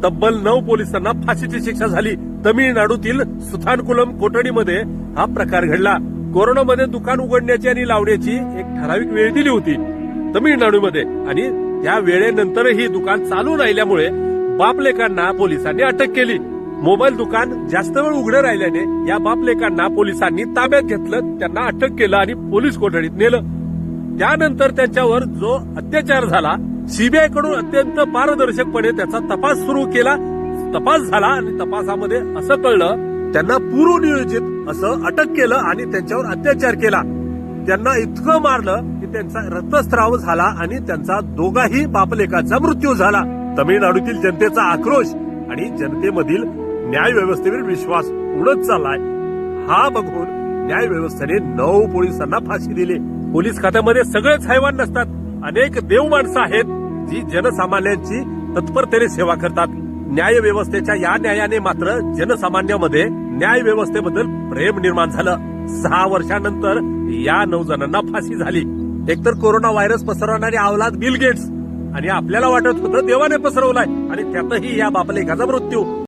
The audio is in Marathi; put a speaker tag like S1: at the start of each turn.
S1: तब्बल 9 पोलिसांना फाशीची शिक्षा झाली. तमिळनाडूतील सुथानकुलम कोठडीमध्ये हा प्रकार घडला. कोरोनामध्ये दुकान उघडण्याची आणि लावण्याची एक ठराविक वेळ दिली होती तमिळनाडूमध्ये, आणि त्या वेळेनंतरही दुकान चालू राहिल्यामुळे बापलेकांना पोलिसांनी अटक केली. मोबाईल दुकान जास्त वेळ उघडं राहिल्याने या बापलेकांना पोलिसांनी ताब्यात घेतलं, त्यांना अटक केलं आणि पोलीस कोठडीत नेलं. त्यानंतर त्यांच्यावर जो अत्याचार झाला, सीबीआय कडून अत्यंत पारदर्शकपणे त्याचा तपास सुरू केला. तपास झाला आणि तपासामध्ये असं कळलं त्यांना पूर्वनियोजित असं अटक केलं आणि त्यांच्यावर अत्याचार केला. त्यांना इतकं मारलं की त्यांचा रक्तस्राव झाला आणि त्यांचा दोघाही बापलेकाचा मृत्यू झाला. तमिळनाडूतील जनतेचा आक्रोश आणि जनतेमधील न्याय व्यवस्थेवर विश्वास उडत चाललाय. हा बघून न्याय व्यवस्थेने 9 पोलिसांना फाशी दिली. पोलीस खात्यामध्ये सगळेच हैवान नसतात. अनेक देव माणसं आहेत जी जनसामान्यांची तत्परतेने सेवा करतात. न्याय व्यवस्थेच्या या न्यायाने मात्र जनसामान्यामध्ये न्याय व्यवस्थेबद्दल प्रेम निर्माण झालं. 6 वर्षानंतर या 9 जणांना फाशी झाली. एकतर कोरोना व्हायरस पसरवणारे अवलाद बिल गेट्स, आणि आपल्याला वाटत होतं देवाने पसरवलाय, आणि त्यातही या बापलेकाचा मृत्यू.